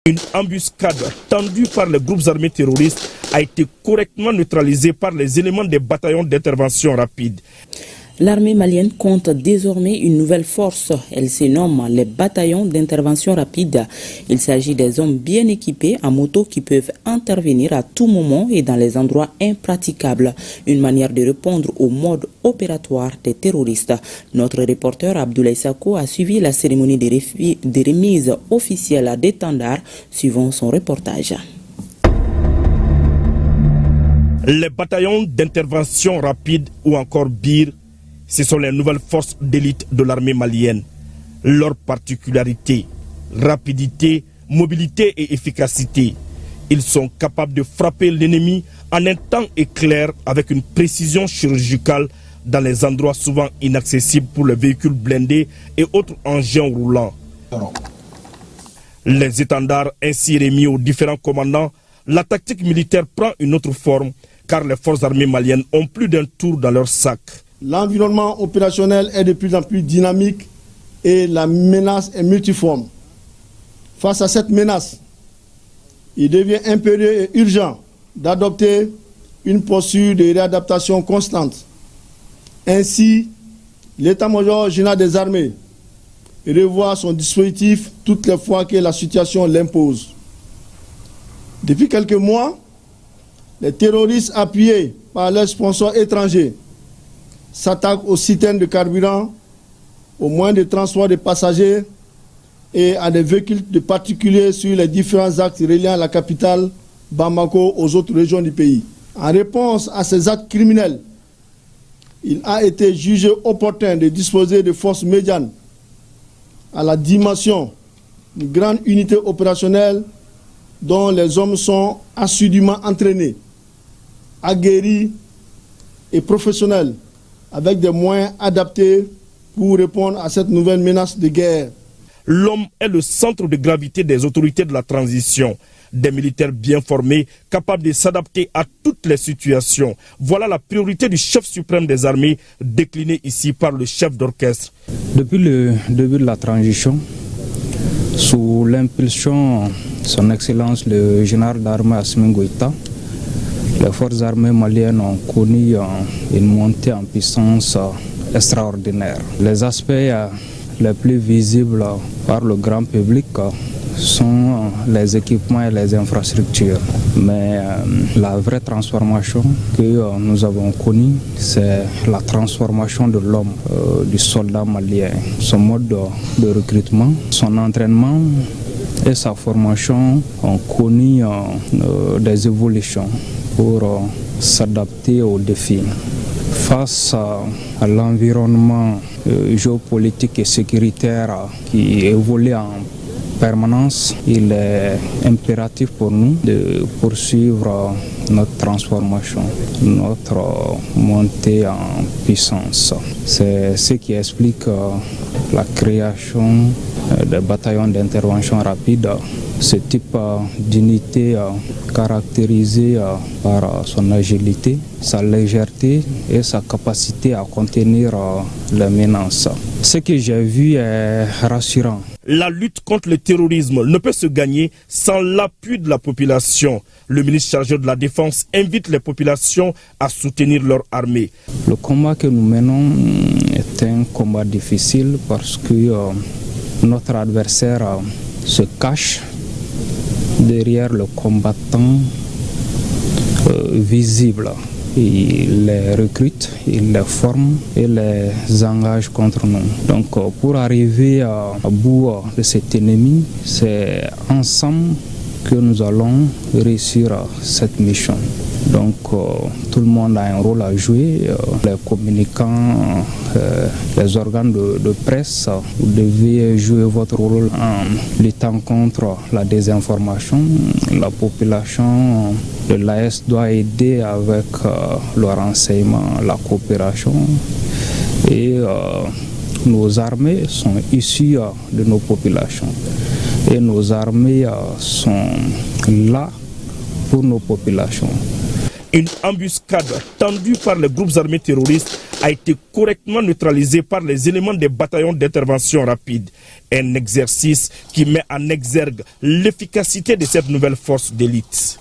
Une embuscade tendue par les groupes armés terroristes a été correctement neutralisée par les éléments des bataillons d'intervention rapide. L'armée malienne compte désormais une nouvelle force. Elle se nomme les bataillons d'intervention rapide. Il s'agit des hommes bien équipés en moto qui peuvent intervenir à tout moment et dans les endroits impraticables. Une manière de répondre au mode opératoire des terroristes. Notre reporter Abdoulaye Sako a suivi la cérémonie de remise officielle d'étendards, suivant son reportage. Les bataillons d'intervention rapide ou encore BIR, ce sont les nouvelles forces d'élite de l'armée malienne. Leur particularité, rapidité, mobilité et efficacité. Ils sont capables de frapper l'ennemi en un temps éclair avec une précision chirurgicale dans les endroits souvent inaccessibles pour les véhicules blindés et autres engins roulants. Les étendards ainsi remis aux différents commandants, la tactique militaire prend une autre forme car les forces armées maliennes ont plus d'un tour dans leur sac. L'environnement opérationnel est de plus en plus dynamique et la menace est multiforme. Face à cette menace, il devient impérieux et urgent d'adopter une posture de réadaptation constante. Ainsi, l'état-major général des armées revoit son dispositif toutes les fois que la situation l'impose. Depuis quelques mois, les terroristes appuyés par leurs sponsors étrangers s'attaquent aux citernes de carburant, aux moyens de transport de passagers et à des véhicules de particuliers sur les différents axes reliant la capitale Bamako aux autres régions du pays. En réponse à ces actes criminels, il a été jugé opportun de disposer de forces médianes à la dimension d'une grande unité opérationnelle dont les hommes sont assidûment entraînés, aguerris et professionnels, avec des moyens adaptés pour répondre à cette nouvelle menace de guerre. L'homme est le centre de gravité des autorités de la transition. Des militaires bien formés, capables de s'adapter à toutes les situations. Voilà la priorité du chef suprême des armées, déclinée ici par le chef d'orchestre. Depuis le début de la transition, sous l'impulsion de son Excellence le général d'armée Assimi Goïta, les forces armées maliennes ont connu une montée en puissance extraordinaire. Les aspects les plus visibles par le grand public sont les équipements et les infrastructures. Mais la vraie transformation que nous avons connue, c'est la transformation de l'homme, du soldat malien. Son mode de recrutement, son entraînement et sa formation ont connu des évolutions pour s'adapter aux défis. Face à l'environnement géopolitique et sécuritaire qui évolue en permanence, il est impératif pour nous de poursuivre notre transformation, notre montée en puissance. C'est ce qui explique la création des bataillons d'intervention rapide. Ce type d'unité caractérisée par son agilité, sa légèreté et sa capacité à contenir les menaces. Ce que j'ai vu est rassurant. La lutte contre le terrorisme ne peut se gagner sans l'appui de la population. Le ministre chargé de la Défense invite les populations à soutenir leur armée. Le combat que nous menons est un combat difficile parce que notre adversaire se cache derrière le combattant visible. Il les recrute, il les forme et les engage contre nous. Donc pour arriver à bout de cet ennemi, c'est ensemble que nous allons réussir cette mission. Donc tout le monde a un rôle à jouer, les communicants, les organes de presse, vous devez jouer votre rôle en luttant contre la désinformation. La population de l'AS doit aider avec le renseignement, la coopération et nos armées sont issues de nos populations et nos armées sont là pour nos populations. Une embuscade tendue par les groupes armés terroristes a été correctement neutralisé par les éléments des bataillons d'intervention rapide. Un exercice qui met en exergue l'efficacité de cette nouvelle force d'élite.